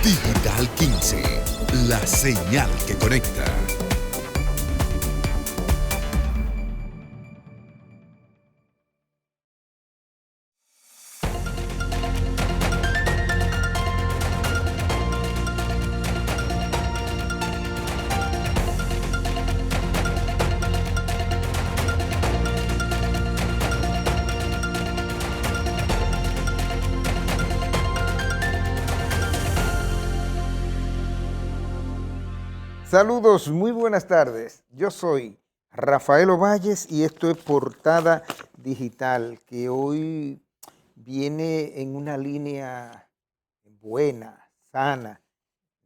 Digital 15, la señal que conecta. Saludos, muy buenas tardes. Yo soy Rafael Ovalles y esto es Portada Digital, que hoy viene en una línea buena, sana,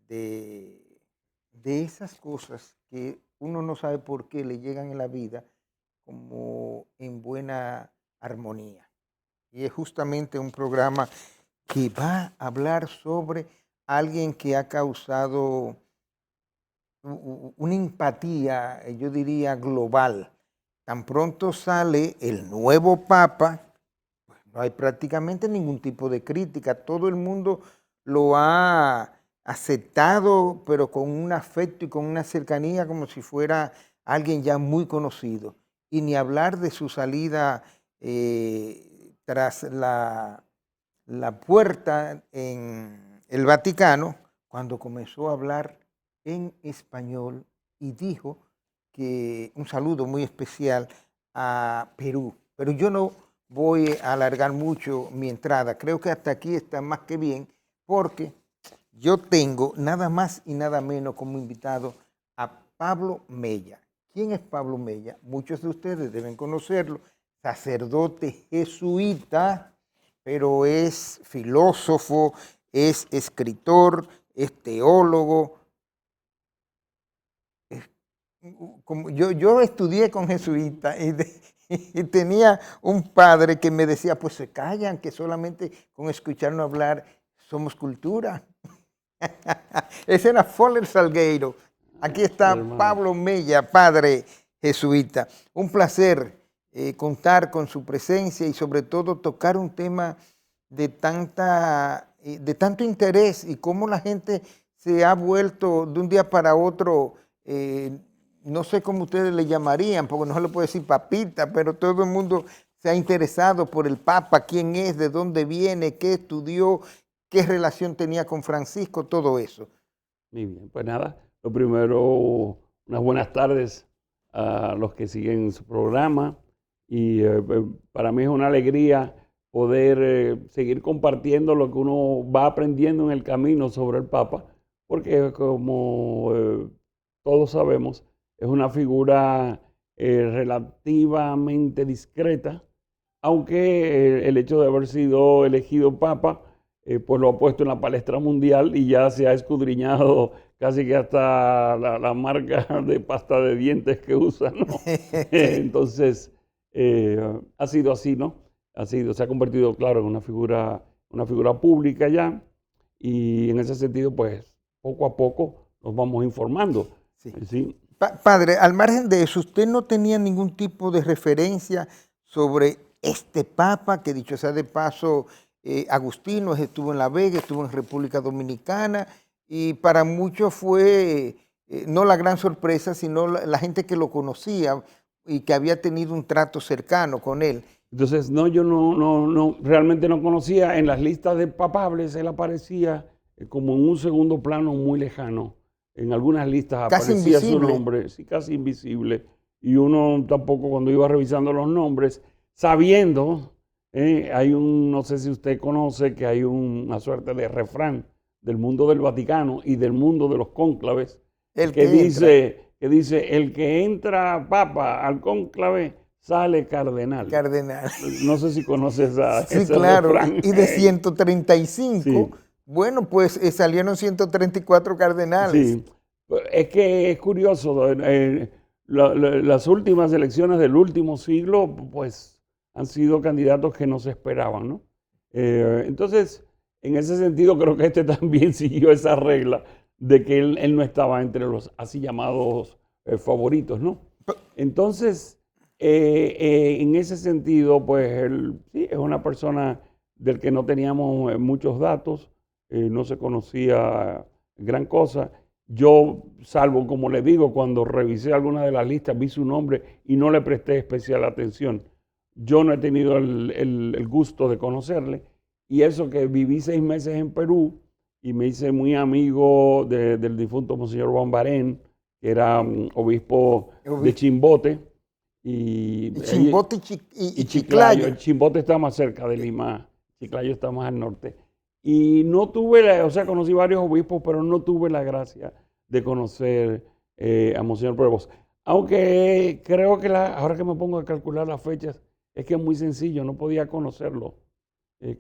de esas cosas que uno no sabe por qué le llegan en la vida como en buena armonía. Y es justamente un programa que va a hablar sobre alguien que ha causado una empatía, yo diría, global. Tan pronto sale el nuevo Papa, pues no hay prácticamente ningún tipo de crítica. Todo el mundo lo ha aceptado, pero con un afecto y con una cercanía como si fuera alguien ya muy conocido. Y ni hablar de su salida tras la puerta en el Vaticano, cuando comenzó a hablar en español y dijo que un saludo muy especial a Perú. Pero yo no voy a alargar mucho mi entrada. Creo que hasta aquí está más que bien porque yo tengo nada más y nada menos como invitado a Pablo Mella. ¿Quién es Pablo Mella? Muchos de ustedes deben conocerlo, sacerdote jesuita, pero es filósofo, es escritor, es teólogo. Como yo estudié con jesuitas y tenía un padre que me decía, pues se callan, que solamente con escucharnos hablar somos cultura. Ese era Foller Salgueiro. Aquí está Pablo Mella, padre jesuita. Un placer contar con su presencia y sobre todo tocar un tema de tanto interés y cómo la gente se ha vuelto de un día para otro, no sé cómo ustedes le llamarían, porque no se le puede decir papita, pero todo el mundo se ha interesado por el Papa, quién es, de dónde viene, qué estudió, qué relación tenía con Francisco, todo eso. Muy bien, pues nada, lo primero, unas buenas tardes a los que siguen su programa y para mí es una alegría poder seguir compartiendo lo que uno va aprendiendo en el camino sobre el Papa, porque como todos sabemos, es una figura relativamente discreta, aunque el hecho de haber sido elegido Papa pues lo ha puesto en la palestra mundial y ya se ha escudriñado casi que hasta la marca de pasta de dientes que usa, ¿no? Entonces, ha sido así, ¿no? Se ha convertido, claro, en una figura pública ya, y en ese sentido, pues, poco a poco nos vamos informando. Sí. ¿Sí? Padre, al margen de eso, ¿usted no tenía ningún tipo de referencia sobre este Papa, que dicho sea de paso, Agustino estuvo en La Vega, estuvo en República Dominicana, y para muchos fue no la gran sorpresa, sino la gente que lo conocía y que había tenido un trato cercano con él? Entonces, no, yo no, realmente no conocía. En las listas de papables él aparecía como en un segundo plano muy lejano. En algunas listas Casi aparecía su invisible. nombre, sí, casi invisible. Y uno tampoco, cuando iba revisando los nombres, sabiendo, no sé si usted conoce, que hay una suerte de refrán del mundo del Vaticano y del mundo de los cónclaves, que dice, el que entra papa al cónclave sale cardenal. Cardenal. No sé si conoces Sí, ese claro. refrán. Y de 135, Sí. bueno, pues salieron 134 cardenales. Sí, es que es curioso, las últimas elecciones del último siglo, pues, han sido candidatos que no se esperaban, ¿no? Entonces, en ese sentido, creo que este también siguió esa regla de que él no estaba entre los así llamados favoritos, ¿no? Entonces, en ese sentido, pues, él sí es una persona del que no teníamos muchos datos. no se conocía gran cosa. Yo, salvo, como le digo, cuando revisé algunas de las listas, vi su nombre y no le presté especial atención. Yo no he tenido el gusto de conocerle, y eso que viví 6 meses en Perú y me hice muy amigo del difunto Monseñor Bambarén, que era obispo de Chimbote. Y Chimbote y Chiclayo. El Chimbote está más cerca de Lima, Chiclayo está más al norte. Y no tuve, o sea, conocí varios obispos, pero no tuve la gracia de conocer a Monseñor Prevost. Aunque creo que ahora que me pongo a calcular las fechas, es que es muy sencillo, no podía conocerlo.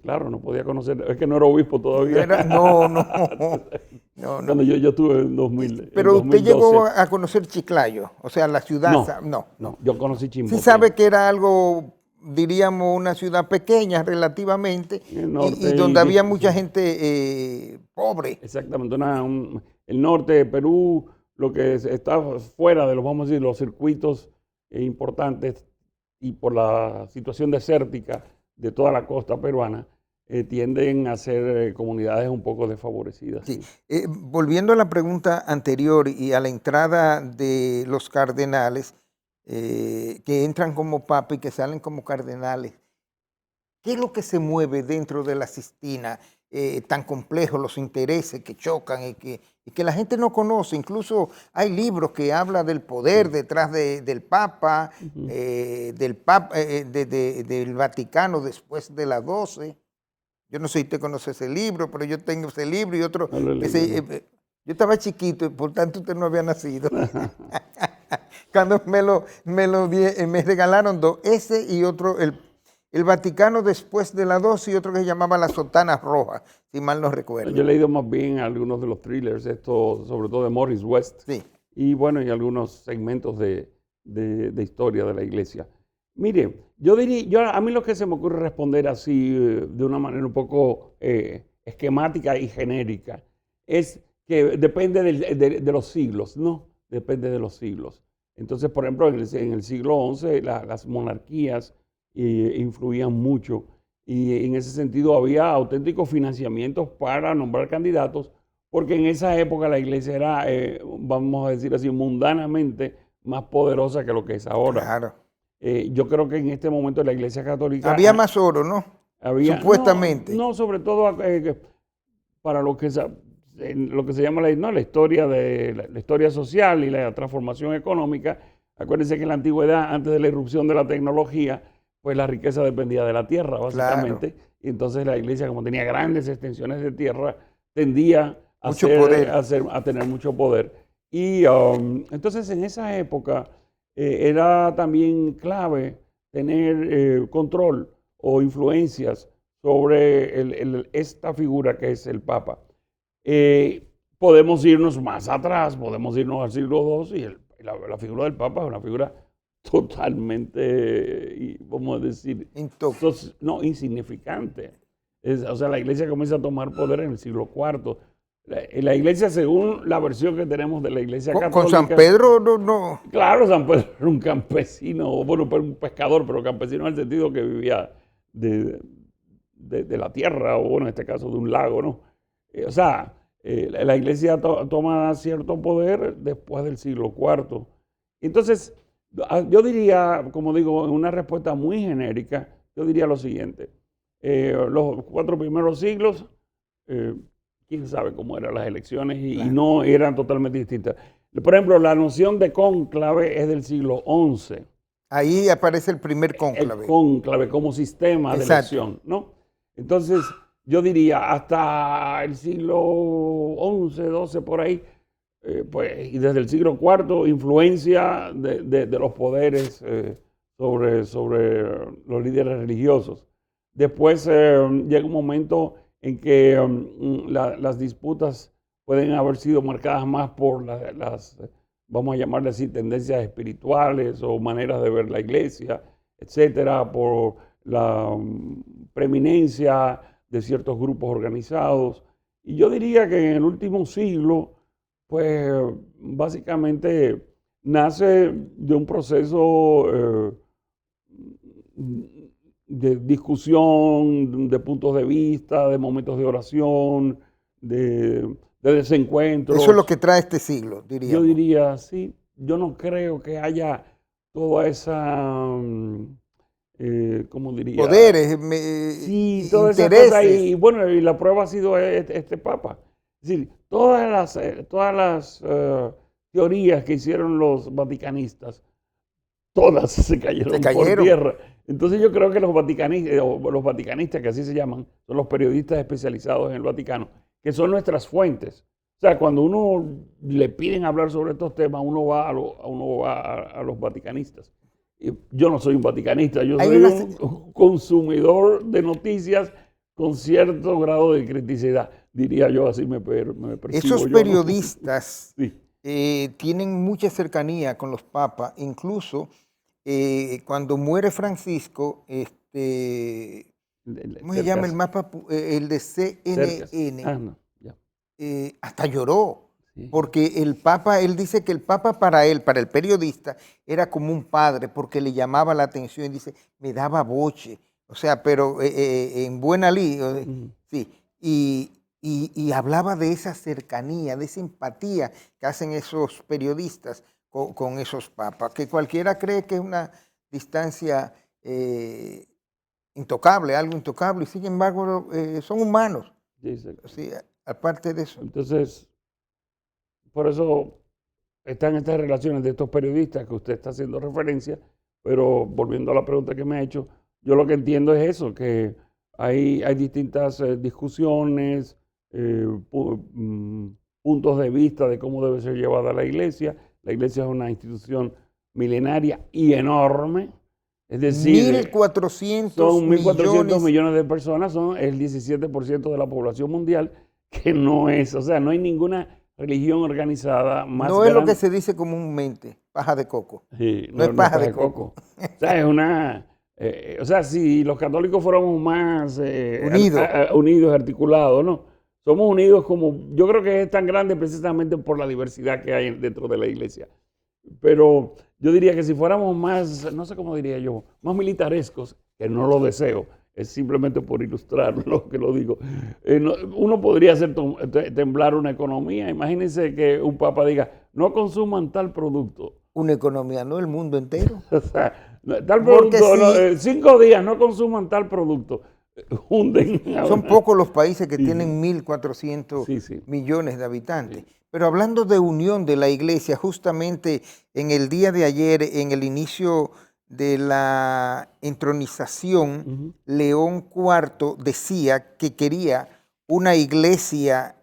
Claro, no podía conocerlo, es que no era obispo todavía. No. Cuando yo estuve en 2000. Pero en usted 2012. llegó a conocer Chiclayo, o sea, la ciudad. No, yo conocí Chimbote. Sí sabe que era algo, diríamos, una ciudad pequeña relativamente, y donde había mucha gente pobre. Exactamente, el norte de Perú, lo que está fuera de los, vamos a decir, los circuitos importantes, y por la situación desértica de toda la costa peruana, tienden a ser comunidades un poco desfavorecidas. Sí. Volviendo a la pregunta anterior y a la entrada de los cardenales, que entran como papa y que salen como cardenales, ¿qué es lo que se mueve dentro de la Sistina tan complejo, los intereses que chocan y que la gente no conoce? Incluso hay libros que hablan del poder detrás del Papa, del Vaticano después de las 12. Yo no sé si usted conoce ese libro, pero yo tengo ese libro y otro. No Yo estaba chiquito y por tanto usted no había nacido. Cuando me regalaron dos, ese y otro, el Vaticano después de la 12, y otro que se llamaba La Sotana Roja, si mal no recuerdo. Yo he leído más bien algunos de los thrillers, sobre todo de Morris West, sí. Y bueno, y algunos segmentos de historia de la iglesia. Mire, yo diría, a mí lo que se me ocurre responder así de una manera un poco esquemática y genérica es que depende de los siglos, ¿no? Depende de los siglos. Entonces, por ejemplo, en el siglo XI las monarquías influían mucho, y en ese sentido había auténticos financiamientos para nombrar candidatos, porque en esa época la iglesia era, vamos a decir así, mundanamente más poderosa que lo que es ahora. Claro. Yo creo que en este momento la iglesia católica... Había más oro, ¿no? Supuestamente. No, sobre todo para lo que se llama la historia la historia social y la transformación económica. Acuérdense que en la antigüedad, antes de la irrupción de la tecnología, pues la riqueza dependía de la tierra, básicamente. Claro. Y entonces la iglesia, como tenía grandes extensiones de tierra, tendía a tener mucho poder. Y entonces en esa época era también clave tener control o influencias sobre esta figura que es el Papa. Podemos irnos más atrás, podemos irnos al siglo II, y la figura del Papa es una figura totalmente, vamos a decir, insignificante. O sea, la iglesia comienza a tomar poder en el siglo IV. La iglesia, según la versión que tenemos de la iglesia católica... ¿Con San Pedro no? Claro, San Pedro era un campesino, bueno, un pescador, pero campesino en el sentido que vivía de la tierra, o bueno, en este caso de un lago, ¿no? O sea, la iglesia toma cierto poder después del siglo IV. Entonces, yo diría, como digo, en una respuesta muy genérica, yo diría lo siguiente. Los 4 primeros siglos, quién sabe cómo eran las elecciones, y no eran totalmente distintas. Por ejemplo, la noción de cónclave es del siglo XI. Ahí aparece el primer cónclave. El cónclave como sistema de elección, ¿no? Entonces, yo diría hasta el siglo XI, XII, por ahí, pues, y desde el siglo IV, influencia de los poderes sobre los líderes religiosos. Después llega un momento en que las disputas pueden haber sido marcadas más por las, vamos a llamarle así, tendencias espirituales o maneras de ver la iglesia, etcétera, por la preeminencia de ciertos grupos organizados. Y yo diría que en el último siglo, pues básicamente nace de un proceso de discusión, de puntos de vista, de momentos de oración, de desencuentros. Eso es lo que trae este siglo, diría. Yo diría, sí, yo no creo que haya toda esa, ¿cómo diría? Poderes, Sí, todas esas cosas. intereses. Y bueno, y la prueba ha sido este Papa. Es decir, todas las teorías que hicieron los vaticanistas, todas se cayeron por tierra. Entonces yo creo que los vaticanistas, que así se llaman, son los periodistas especializados en el Vaticano, que son nuestras fuentes. O sea, cuando uno le piden hablar sobre estos temas, uno va a los vaticanistas. Y yo no soy un vaticanista, yo soy un consumidor de noticias con cierto grado de criticidad, diría yo, así me percibo. Esos yo, periodistas ¿no? Sí. Tienen mucha cercanía con los papas, incluso cuando muere Francisco, ¿cómo se llama el mapa? El de CNN, No, ya. Hasta lloró. Sí. Porque el Papa, él dice que el Papa para él, para el periodista, era como un padre porque le llamaba la atención y dice, me daba boche, o sea, pero en buena lid, sí, y hablaba de esa cercanía, de esa empatía que hacen esos periodistas con esos papas, que cualquiera cree que es una distancia intocable, algo intocable, y sin embargo son humanos, sí, aparte de eso. Entonces, por eso están estas relaciones de estos periodistas que usted está haciendo referencia, pero volviendo a la pregunta que me ha hecho, yo lo que entiendo es eso, que hay distintas discusiones, puntos de vista de cómo debe ser llevada la iglesia. La iglesia es una institución milenaria y enorme, es decir, 1.400 son 1.400 millones de personas, son el 17% de la población mundial, que no es, o sea, no hay ninguna religión organizada más no grande. es lo que se dice comúnmente, paja de coco. Sí, no es paja de coco. O sea, es una... o sea, si los católicos fuéramos más unidos, articulados, ¿no? Somos unidos como... Yo creo que es tan grande precisamente por la diversidad que hay dentro de la iglesia. Pero yo diría que si fuéramos más, no sé cómo diría yo, más militarescos, que no lo deseo, es simplemente por ilustrar lo que lo digo. Uno podría hacer temblar una economía. Imagínense que un papa diga, no consuman tal producto. Una economía, no el mundo entero. O sea, tal producto, 5 días no consuman tal producto. Hunden. Son pocos los países que tienen 1.400 millones de habitantes. Sí. Pero hablando de unión de la iglesia, justamente en el día de ayer, en el inicio de la entronización, León IV decía que quería una iglesia,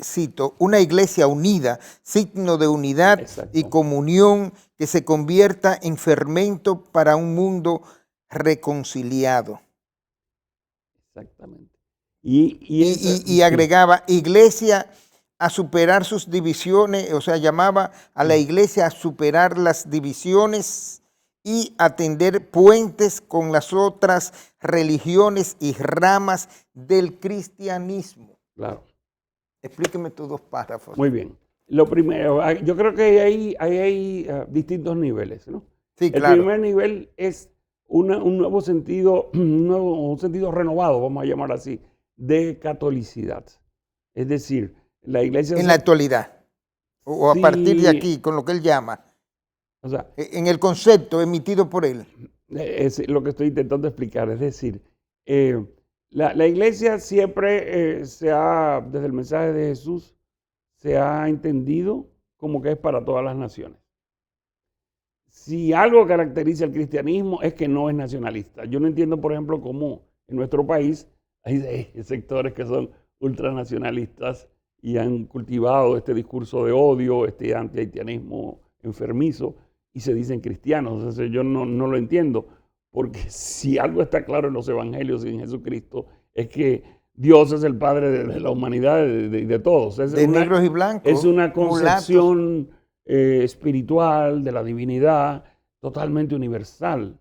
cito, una iglesia unida, signo de unidad y comunión que se convierta en fermento para un mundo reconciliado. Exactamente. Y agregaba, iglesia a superar sus divisiones, o sea, llamaba a la iglesia a superar las divisiones y a tender puentes con las otras religiones y ramas del cristianismo. Claro. Explíqueme tus 2 párrafos. Muy bien. Lo primero, yo creo que hay distintos niveles, ¿no? Sí, claro. El primer nivel es un nuevo sentido, un sentido renovado, vamos a llamar así, de catolicidad. Es decir, la iglesia... En la actualidad, o a partir de aquí, con lo que él llama, o sea, en el concepto emitido por él. Es lo que estoy intentando explicar, es decir, la iglesia siempre desde el mensaje de Jesús, se ha entendido como que es para todas las naciones. Si algo caracteriza al cristianismo es que no es nacionalista. Yo no entiendo, por ejemplo, cómo en nuestro país hay sectores que son ultranacionalistas y han cultivado este discurso de odio, este anti-haitianismo enfermizo, y se dicen cristianos. Entonces yo no lo entiendo, porque si algo está claro en los evangelios y en Jesucristo, es que Dios es el Padre de la humanidad y de todos. De negros y blancos. Es una concepción espiritual de la divinidad totalmente universal.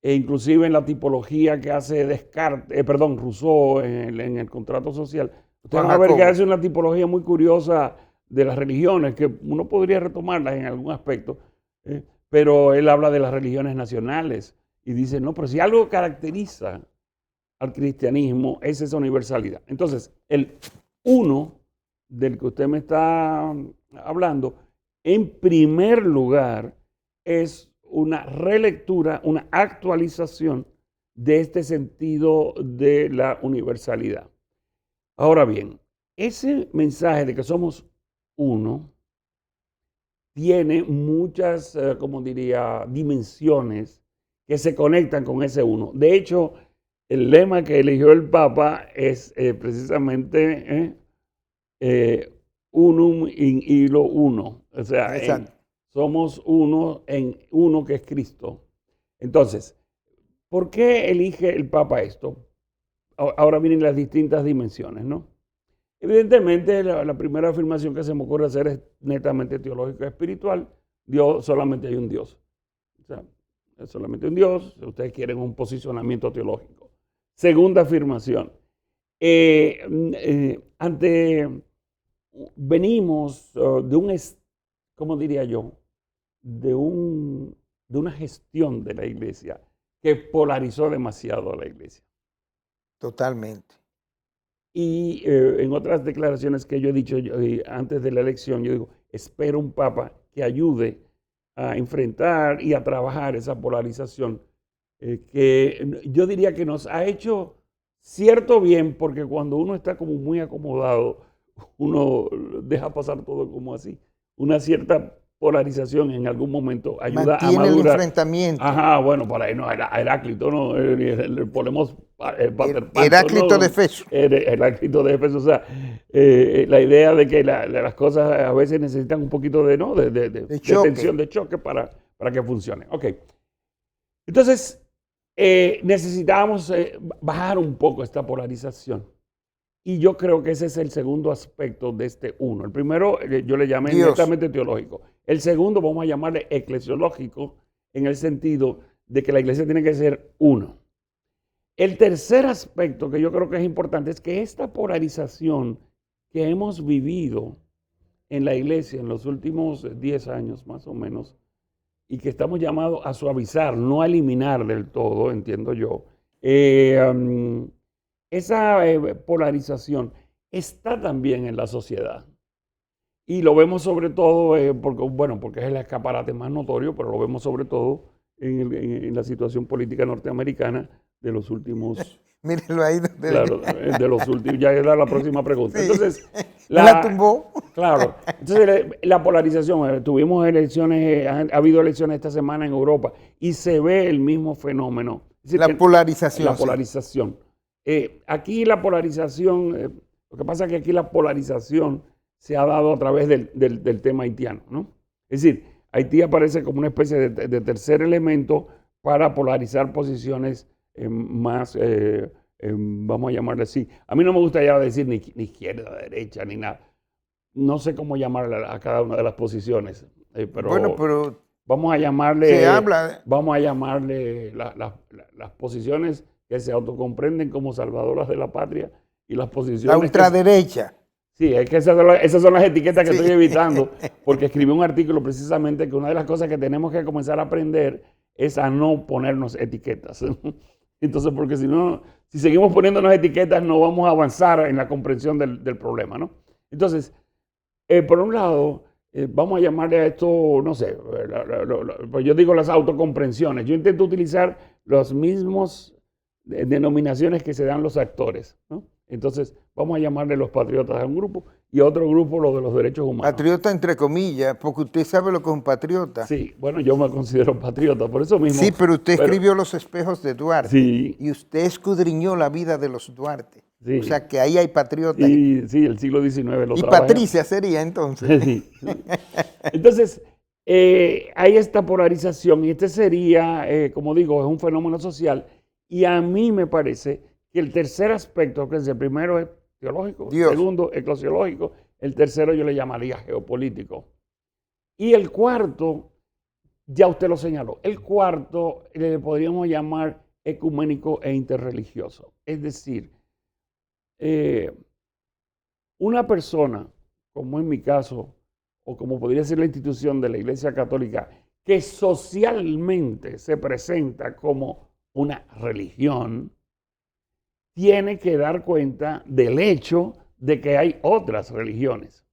E inclusive en la tipología que hace Rousseau en el contrato social, ustedes van a ver que hace una tipología muy curiosa de las religiones, que uno podría retomarlas en algún aspecto, pero él habla de las religiones nacionales y dice, no, pero si algo caracteriza al cristianismo es esa universalidad. Entonces, el uno del que usted me está hablando, en primer lugar, es una relectura, una actualización de este sentido de la universalidad. Ahora bien, ese mensaje de que somos uno tiene muchas, como diría, dimensiones que se conectan con ese uno. De hecho, el lema que eligió el Papa es precisamente unum in illo uno. O sea, somos uno en uno que es Cristo. Entonces, ¿por qué elige el Papa esto? Ahora vienen las distintas dimensiones, ¿no? Evidentemente, la primera afirmación que se me ocurre hacer es netamente teológica y espiritual. Dios, solamente hay un Dios. O sea, es solamente un Dios. Si ustedes quieren un posicionamiento teológico. Segunda afirmación. Venimos de un, ¿cómo diría yo? De una gestión de la iglesia que polarizó demasiado a la iglesia. Totalmente. Y en otras declaraciones que yo he dicho antes de la elección, yo digo, espero un papa que ayude a enfrentar y a trabajar esa polarización que yo diría que nos ha hecho cierto bien, porque cuando uno está como muy acomodado, uno deja pasar todo como así. Una cierta polarización en algún momento ayuda a madurar. El enfrentamiento. Ajá, bueno, por ahí no, Heráclito, ¿no? Ponemos Heráclito de Éfeso. Heráclito de Éfeso, o sea, la idea de que las cosas a veces necesitan un poquito de tensión, de choque para que funcione. Ok. Entonces, necesitamos bajar un poco esta polarización. Y yo creo que ese es el segundo aspecto de este uno. El primero yo le llamé netamente teológico. El segundo vamos a llamarle eclesiológico, en el sentido de que la iglesia tiene que ser uno. El tercer aspecto que yo creo que es importante es que esta polarización que hemos vivido en la iglesia en los últimos 10 años más o menos, y que estamos llamados a suavizar, no a eliminar del todo, entiendo yo, esa polarización está también en la sociedad. Y lo vemos sobre todo, porque es el escaparate más notorio, pero lo vemos sobre todo en la situación política norteamericana de los últimos... Mírenlo ahí. Claro, de los últimos. Ya era la próxima pregunta. Sí. Entonces, la tumbó. Claro. Entonces, la polarización, tuvimos elecciones, ha habido elecciones esta semana en Europa y se ve el mismo fenómeno. Es decir, polarización. La polarización. Aquí la polarización, lo que pasa es que aquí la polarización se ha dado a través del tema haitiano, ¿no? Es decir, Haití aparece como una especie de tercer elemento para polarizar posiciones más, vamos a llamarle así. A mí no me gusta ya decir ni izquierda, derecha, ni nada. No sé cómo llamarle a cada una de las posiciones, pero vamos a llamarle, vamos a llamarle las posiciones que se autocomprenden como salvadoras de la patria y las posiciones... La ultraderecha. Sí, es que esas son las etiquetas que estoy evitando, porque escribí un artículo precisamente que una de las cosas que tenemos que comenzar a aprender es a no ponernos etiquetas. Entonces, porque si seguimos poniéndonos etiquetas, no vamos a avanzar en la comprensión del problema, ¿no? Entonces, por un lado, vamos a llamarle a esto, no sé, pues yo digo las autocomprensiones. Yo intento utilizar las mismas denominaciones que se dan los actores, ¿no? Entonces, vamos a llamarle los patriotas a un grupo y a otro grupo los de los derechos humanos. Patriota entre comillas, porque usted sabe lo que es un patriota. Sí, bueno, yo me considero patriota, por eso mismo. Sí, pero usted escribió Los espejos de Duarte. Sí. Y usted escudriñó la vida de los Duarte. Sí. O sea, que ahí hay patriotas. Sí, el siglo XIX lo Y trabaja. Patricia sería entonces. Sí. Entonces, hay esta polarización y este sería, como digo, es un fenómeno social. Y a mí me parece que el tercer aspecto, que es el primero es teológico, el segundo eclesiológico, el tercero yo le llamaría geopolítico. Y el cuarto, ya usted lo señaló, el cuarto le podríamos llamar ecuménico e interreligioso. Es decir, una persona, como en mi caso, o como podría ser la institución de la Iglesia Católica, que socialmente se presenta como una religión, tiene que dar cuenta del hecho de que hay otras religiones.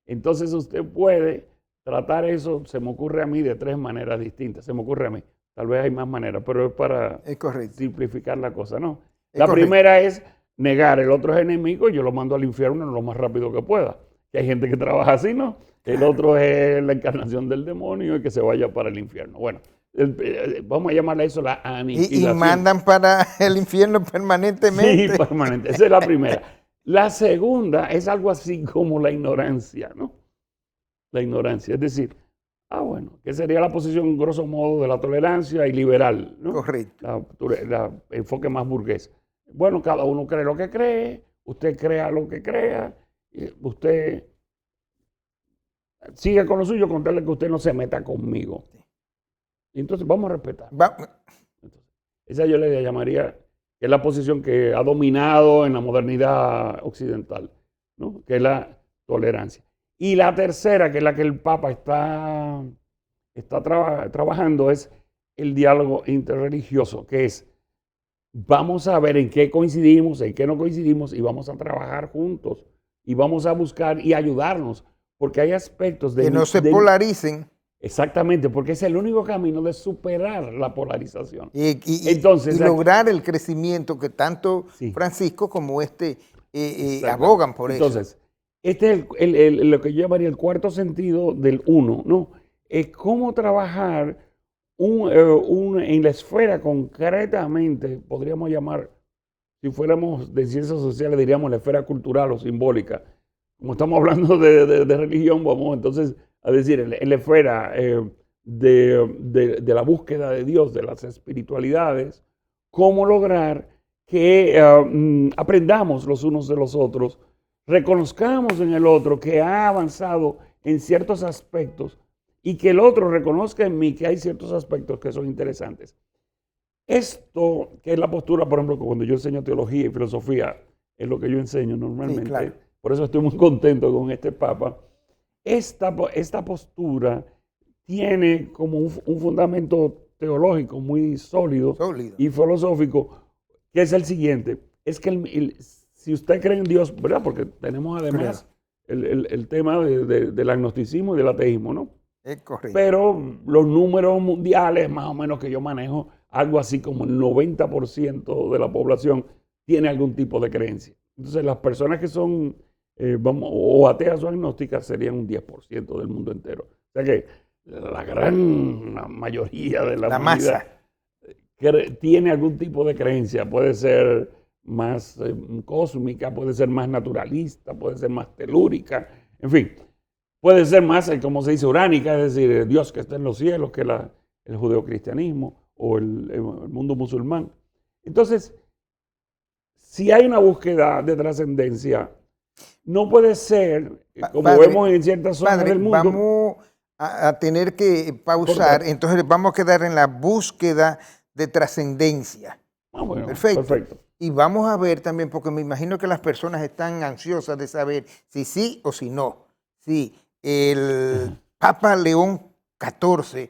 Entonces usted puede tratar eso, se me ocurre a mí, de 3 maneras distintas. Se me ocurre a mí. Tal vez hay más maneras, pero es para simplificar la cosa, ¿no? La primera es negar, el otro es enemigo, yo lo mando al infierno lo más rápido que pueda. Que hay gente que trabaja así, ¿no? El otro es la encarnación del demonio y que se vaya para el infierno. Bueno, vamos a llamarle eso la aniquilación. Y mandan para el infierno permanentemente. Sí, permanente. Esa es la primera. La segunda es algo así como la ignorancia, ¿no? La ignorancia, es decir, bueno, que sería la posición, grosso modo, de la tolerancia y liberal, ¿no? Correcto. El enfoque más burgués. Bueno, cada uno cree lo que cree, usted crea lo que crea, usted sigue con lo suyo, contarle que usted no se meta conmigo. Y entonces vamos a respetar. Entonces, esa yo le llamaría, que es la posición que ha dominado en la modernidad occidental, ¿no? Que es la tolerancia. Y la tercera, que es la que el Papa está trabajando, es el diálogo interreligioso, que es, vamos a ver en qué coincidimos, en qué no coincidimos, y vamos a trabajar juntos, y vamos a buscar y ayudarnos, porque hay aspectos de... Que no se polaricen. Exactamente, porque es el único camino de superar la polarización. Entonces, lograr el crecimiento que tanto Francisco como abogan por eso. Entonces, este es lo que yo llamaría el cuarto sentido del uno, ¿no? Es cómo trabajar en la esfera concretamente, podríamos llamar, si fuéramos de ciencias sociales, diríamos la esfera cultural o simbólica. Como estamos hablando de religión, vamos entonces a decir, en la esfera de la búsqueda de Dios, de las espiritualidades, cómo lograr que aprendamos los unos de los otros, reconozcamos en el otro que ha avanzado en ciertos aspectos y que el otro reconozca en mí que hay ciertos aspectos que son interesantes. Esto, que es la postura, por ejemplo, cuando yo enseño teología y filosofía, es lo que yo enseño normalmente. Sí, claro. Por eso estoy muy contento con este Papa. Esta postura tiene como un fundamento teológico muy sólido y filosófico, que es el siguiente. Es que si usted cree en Dios, ¿verdad? Porque tenemos además el tema del agnosticismo y del ateísmo, ¿no? Es correcto. Pero los números mundiales, más o menos que yo manejo, algo así como el 90% de la población tiene algún tipo de creencia. Entonces, las personas que son o ateas o agnósticas serían un 10% del mundo entero. O sea que la gran mayoría de la masa tiene algún tipo de creencia. Puede ser más cósmica, puede ser más naturalista, puede ser más telúrica, en fin. Puede ser más, como se dice, uránica, es decir, Dios que está en los cielos, que el judeocristianismo o el mundo musulmán. Entonces, si hay una búsqueda de trascendencia, no puede ser, como vemos en ciertas zonas del mundo. Vamos a tener que pausar, entonces vamos a quedar en la búsqueda de trascendencia. Bueno, perfecto. Y vamos a ver también, porque me imagino que las personas están ansiosas de saber si sí o si no. Si el Papa León XIV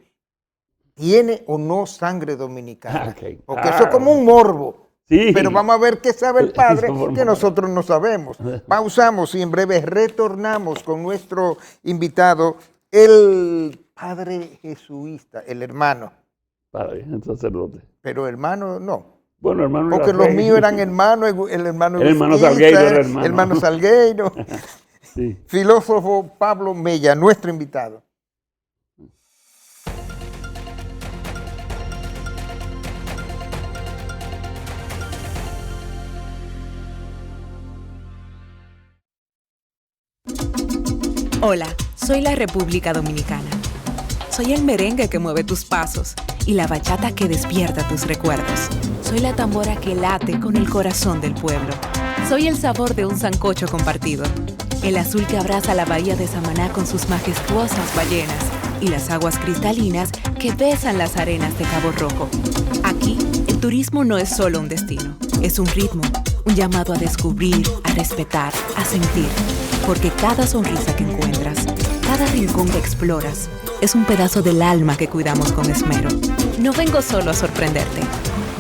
tiene o no sangre dominicana. Porque eso es como un morbo. Sí. Pero vamos a ver qué sabe el padre que nosotros no sabemos. Pausamos y en breve retornamos con nuestro invitado, el padre jesuita, el hermano. Padre, el sacerdote. Pero hermano no. Bueno, hermano. Porque los míos eran hermanos, el hermano Salgueiro era hermano. Hermano Salgueiro. Sí. Filósofo Pablo Mella, nuestro invitado. Hola, soy la República Dominicana. Soy el merengue que mueve tus pasos y la bachata que despierta tus recuerdos. Soy la tambora que late con el corazón del pueblo. Soy el sabor de un sancocho compartido, el azul que abraza la bahía de Samaná con sus majestuosas ballenas y las aguas cristalinas que besan las arenas de Cabo Rojo. Aquí, el turismo no es solo un destino, es un ritmo, un llamado a descubrir, a respetar, a sentir. Porque cada sonrisa que encuentras, cada rincón que exploras, es un pedazo del alma que cuidamos con esmero. No vengo solo a sorprenderte,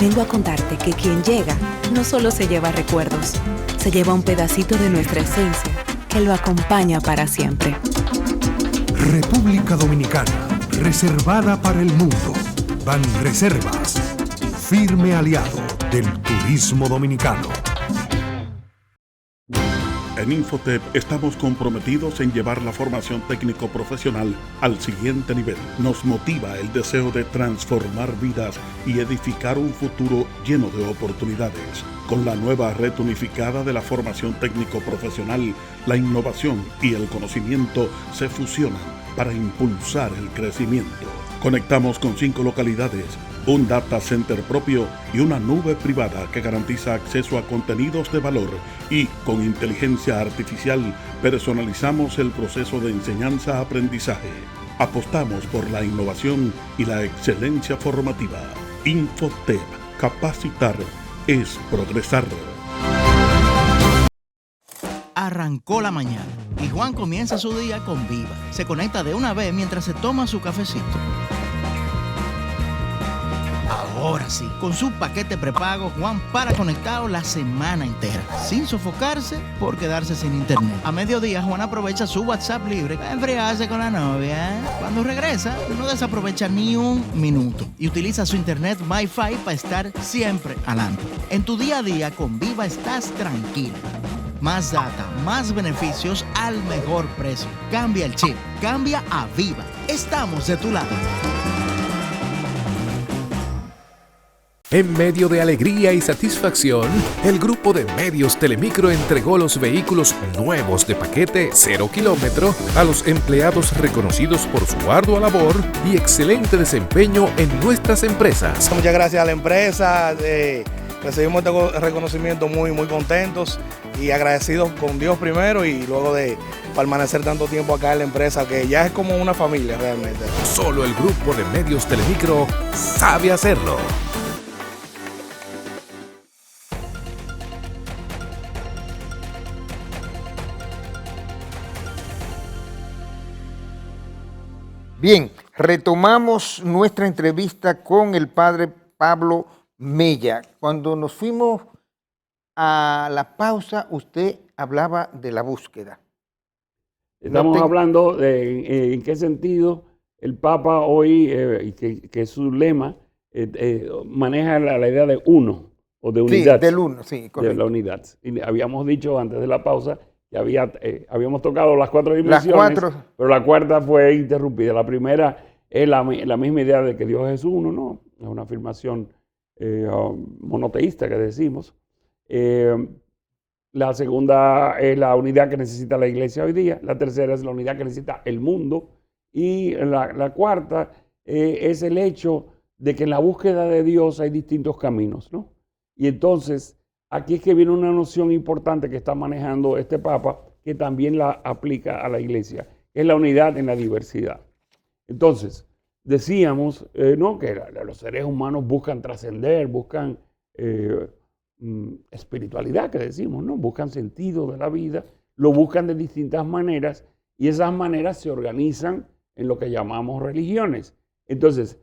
vengo a contarte que quien llega no solo se lleva recuerdos, se lleva un pedacito de nuestra esencia que lo acompaña para siempre. República Dominicana, reservada para el mundo. Banreservas, firme aliado del turismo dominicano. En Infotep estamos comprometidos en llevar la formación técnico-profesional al siguiente nivel. Nos motiva el deseo de transformar vidas y edificar un futuro lleno de oportunidades. Con la nueva red unificada de la formación técnico-profesional, la innovación y el conocimiento se fusionan para impulsar el crecimiento. Conectamos con 5 localidades, un data center propio y una nube privada que garantiza acceso a contenidos de valor, y con inteligencia artificial personalizamos el proceso de enseñanza-aprendizaje. Apostamos por la innovación y la excelencia formativa. Infotep, capacitar es progresar. Arrancó la mañana y Juan comienza su día con Viva. Se conecta de una vez mientras se toma su cafecito. Ahora sí, con su paquete prepago, Juan para conectado la semana entera, sin sofocarse por quedarse sin internet. A mediodía, Juan aprovecha su WhatsApp libre para enfriarse con la novia. Cuando regresa, no desaprovecha ni un minuto y utiliza su internet MiFi para estar siempre adelante. En tu día a día con Viva estás tranquilo. Más data, más beneficios al mejor precio. Cambia el chip, cambia a Viva. Estamos de tu lado. En medio de alegría y satisfacción, el grupo de Medios Telemicro entregó los vehículos nuevos de paquete 0 kilómetro a los empleados reconocidos por su ardua labor y excelente desempeño en nuestras empresas. Muchas gracias a la empresa, recibimos este reconocimiento muy contentos y agradecidos con Dios primero y luego de permanecer tanto tiempo acá en la empresa, que ya es como una familia realmente. Solo el grupo de Medios Telemicro sabe hacerlo. Bien, retomamos nuestra entrevista con el padre Pablo Mella. Cuando nos fuimos a la pausa, usted hablaba de la búsqueda. Estamos hablando de en qué sentido el Papa hoy, que su lema, maneja la idea de uno o de unidad. Sí, del uno, sí, correcto. De la unidad. Y habíamos dicho antes de la pausa que habíamos tocado las 4 dimensiones, pero la cuarta fue interrumpida. La primera es la misma idea de que Dios es uno, ¿no? Es una afirmación monoteísta que decimos. La segunda es la unidad que necesita la iglesia hoy día. La tercera es la unidad que necesita el mundo. Y la cuarta es el hecho de que en la búsqueda de Dios hay distintos caminos, ¿no? Y entonces, aquí es que viene una noción importante que está manejando este Papa, que también la aplica a la iglesia, que es la unidad en la diversidad. Entonces, decíamos ¿no? que los seres humanos buscan trascender, buscan espiritualidad, que decimos, ¿no? Buscan sentido de la vida, lo buscan de distintas maneras y esas maneras se organizan en lo que llamamos religiones. Entonces,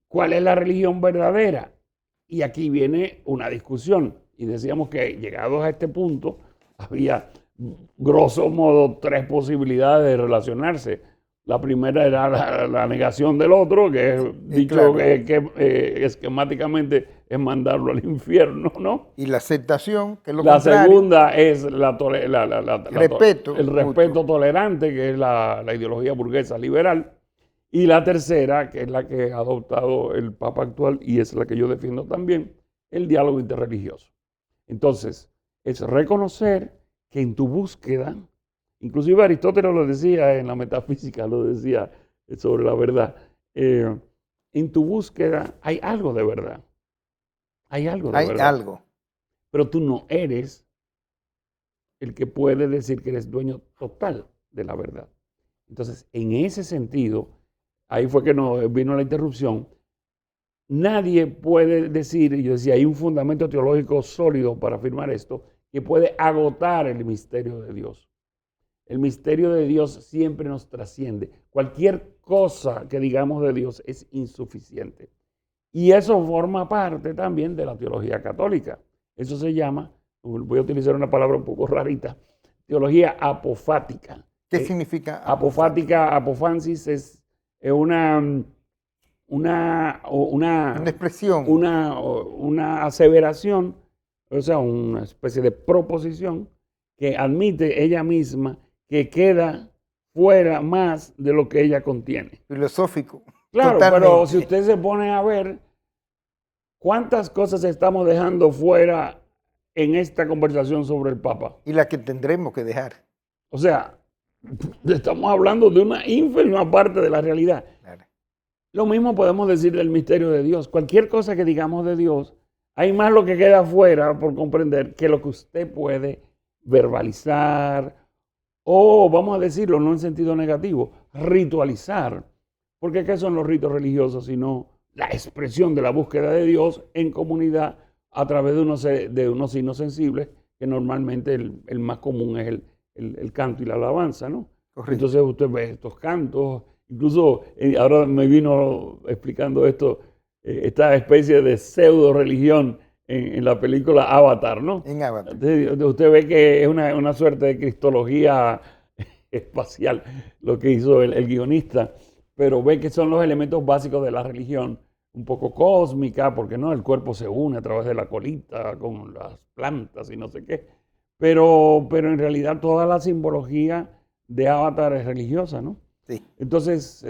¿cuál es la religión verdadera? Y aquí viene una discusión. Y decíamos que llegados a este punto, había grosso modo 3 posibilidades de relacionarse. La primera era la negación del otro, que es dicho claro, que esquemáticamente es mandarlo al infierno, ¿no? Y la aceptación, que es lo contrario. La segunda es el respeto tolerante, que es la ideología burguesa liberal. Y la tercera, que es la que ha adoptado el Papa actual, y es la que yo defiendo también, el diálogo interreligioso. Entonces, es reconocer que en tu búsqueda, inclusive Aristóteles lo decía en la metafísica, lo decía sobre la verdad, en tu búsqueda hay algo de verdad. Hay algo de verdad. Hay algo. Pero tú no eres el que puede decir que eres dueño total de la verdad. Entonces, en ese sentido, ahí fue que nos vino la interrupción. Nadie puede decir, y yo decía, hay un fundamento teológico sólido para afirmar esto, que puede agotar el misterio de Dios. El misterio de Dios siempre nos trasciende. Cualquier cosa que digamos de Dios es insuficiente. Y eso forma parte también de la teología católica. Eso se llama, voy a utilizar una palabra un poco rarita, teología apofática. ¿Qué significa apofática? Apofansis es una expresión? Una aseveración, o sea, una especie de proposición que admite ella misma que queda fuera más de lo que ella contiene. Filosófico. Claro, Totalmente. pero si usted se pone a ver cuántas cosas estamos dejando fuera en esta conversación sobre el Papa. Y la que tendremos que dejar. O sea, estamos hablando de una ínfima parte de la realidad. Claro. Lo mismo podemos decir del misterio de Dios. Cualquier cosa que digamos de Dios, hay más lo que queda afuera por comprender que lo que usted puede verbalizar o, vamos a decirlo, no en sentido negativo, ritualizar. Porque ¿qué son los ritos religiosos sino la expresión de la búsqueda de Dios en comunidad a través de unos signos sensibles, que normalmente el más común es el canto y la alabanza, ¿no? Correcto. Entonces usted ve estos cantos, incluso ahora me vino explicando esto, esta especie de pseudo religión en la película Avatar, ¿no? En Avatar. Entonces, usted ve que es una suerte de cristología espacial lo que hizo el guionista, pero ve que son los elementos básicos de la religión, un poco cósmica, porque no, el cuerpo se une a través de la colita con las plantas y no sé qué, pero en realidad toda la simbología de Avatar es religiosa, ¿no? Sí. Entonces,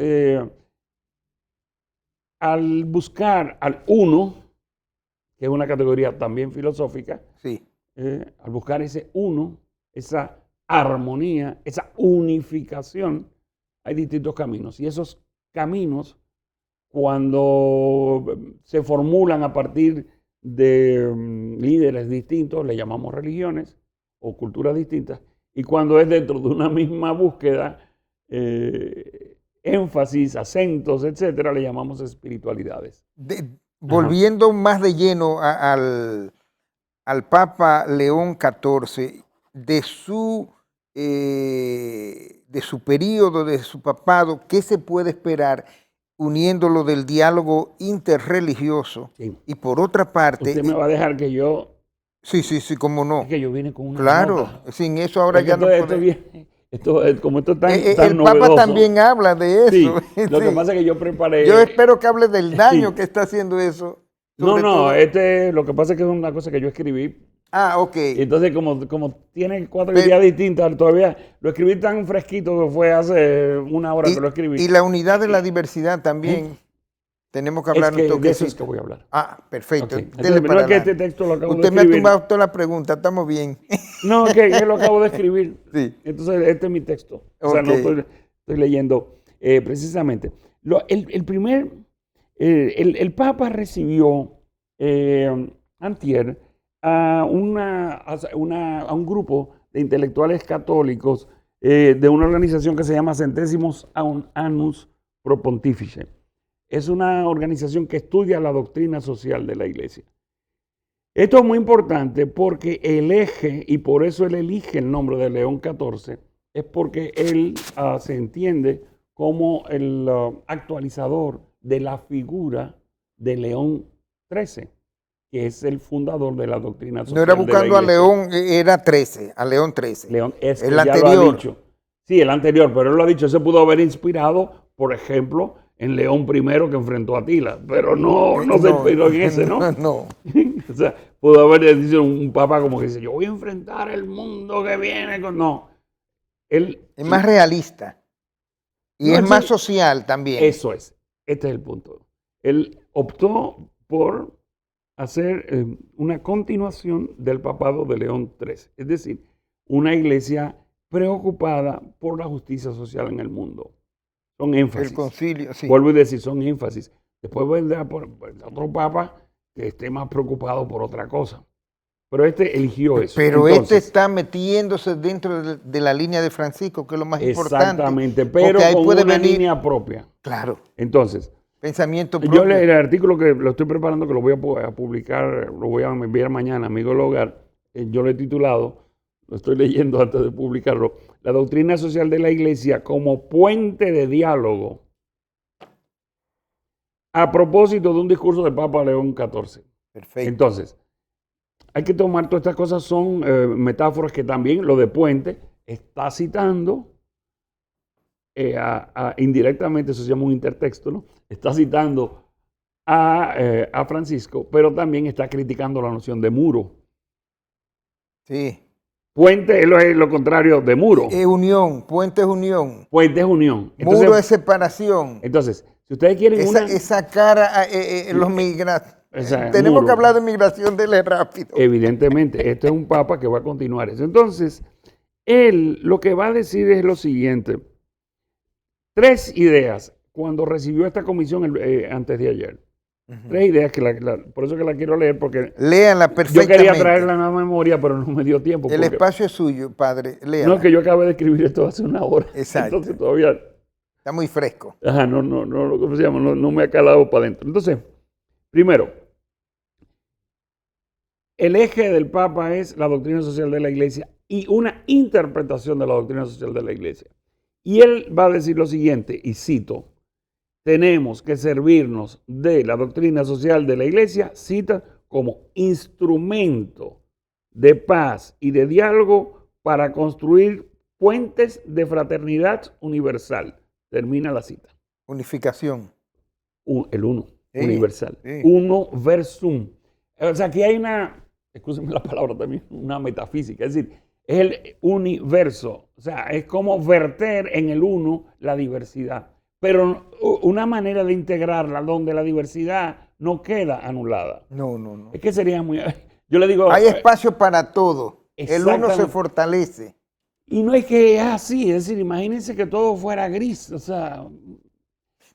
al buscar al uno, que es una categoría también filosófica, Sí. al buscar ese uno, esa armonía, esa unificación, hay distintos caminos. Y esos caminos, cuando se formulan a partir de líderes distintos, le llamamos religiones o culturas distintas. Y cuando es dentro de una misma búsqueda, énfasis, acentos, etcétera, le llamamos espiritualidades. Volviendo más de lleno al Papa León XIV, de su periodo, de su papado, ¿qué se puede esperar uniéndolo del diálogo interreligioso? Sí. Y por otra parte... Usted me va a dejar que yo... Sí, cómo no. Es que yo vine con una Claro, nota. sin eso ahora Es que ya no esto podemos. como esto es tan, El tan Papa novedoso. también habla de Sí, eso. lo que Sí. pasa es que yo preparé... Yo espero que hable del daño Sí. que está haciendo eso. No, sobre todo. lo que pasa es que es una cosa que yo escribí. Ah, ok. Entonces, como tiene 4 Pero- ideas distintas, todavía lo escribí tan fresquito que fue hace una hora que lo escribí. Y la unidad de la diversidad también. Tenemos que hablar es que un de eso es toquecito. que voy a hablar. Ah, perfecto. Ok. Dele Entonces, no para es que adelante. este texto lo acabo Usted de me ha escribir. tumbado toda la pregunta, estamos bien. No, que lo acabo de escribir. Sí. Entonces, este es mi texto. O sea, no Ok. estoy leyendo precisamente. El Papa recibió antier a un grupo de intelectuales católicos de una organización que se llama Centésimos Annus Pro Pontifice. Es una organización que estudia la doctrina social de la Iglesia. Esto es muy importante porque el eje, y por eso él elige el nombre de León XIV, es porque él se entiende como el actualizador de la figura de León XIII, que es el fundador de la doctrina social. No era de la buscando a Iglesia. León, era 13, a León 13. León, es que El ya lo anterior. ha dicho. Sí, el anterior, pero él lo ha dicho. Se pudo haber inspirado, por ejemplo, en León I que enfrentó a Atila, pero no se inspiró en ese, ¿no? No. O sea, pudo haber dicho un papa como que dice, yo voy a enfrentar el mundo que viene con... No. Él, Es más realista. Y No, es él más sí- social también. Eso es. Este es el punto. Él optó por hacer una continuación del papado de León XIII. Es decir, una iglesia preocupada por la justicia social en el mundo. Son énfasis. El concilio, sí. Vuelvo a decir, son énfasis. Después vendrá por otro papa que esté más preocupado por otra cosa. Pero este eligió eso. Pero Entonces, este está metiéndose dentro de la línea de Francisco, que es lo más importante. exactamente, pero porque ahí con puede una venir- línea propia. Claro, Entonces, pensamiento yo propio. el artículo que lo estoy preparando, que lo voy a publicar, lo voy a enviar mañana, amigo del hogar, yo lo he titulado, lo estoy leyendo antes de publicarlo, La doctrina social de la Iglesia como puente de diálogo a propósito de un discurso del Papa León XIV. Perfecto. Entonces, hay que tomar todas estas cosas, son metáforas que también lo de Puente está citando indirectamente, eso se llama un intertexto, ¿no? Está citando a Francisco, pero también está criticando la noción de muro. Sí. Puente es lo contrario de muro. Es unión, puente es unión. Puente es unión. Entonces, Muro es separación. Entonces, si ustedes quieren esa cara, los migrantes. Tenemos muro. que hablar de migración dele rápido. Evidentemente, este es un papa que va a continuar eso. Entonces, él lo que va a decir es lo siguiente. 3 ideas cuando recibió esta comisión antes de ayer. 3 ideas por eso que la quiero leer, porque léanla perfectamente. yo quería traerla en la memoria, pero no me dio tiempo. El espacio es suyo, padre. Léanla. No, es que yo acabé de escribir esto hace una hora. Exacto. Entonces todavía... Está muy fresco. Ajá, ¿cómo se llama? No me ha calado para adentro. Entonces, primero, el eje del Papa es la doctrina social de la Iglesia y una interpretación de la doctrina social de la Iglesia. Y él va a decir lo siguiente, y cito, tenemos que servirnos de la doctrina social de la Iglesia, cita, como instrumento de paz y de diálogo para construir puentes de fraternidad universal. Termina la cita. Unificación. El uno, sí, universal. Sí. Uno versum. O sea, aquí hay escúchenme la palabra también, una metafísica. Es decir, es el universo. O sea, es como verter en el uno la diversidad. Pero una manera de integrarla donde la diversidad no queda anulada. No. Es que sería muy... Yo le digo... Hay espacio para todo. El uno se fortalece. Y no es que es así, es decir, imagínense que todo fuera gris, o sea...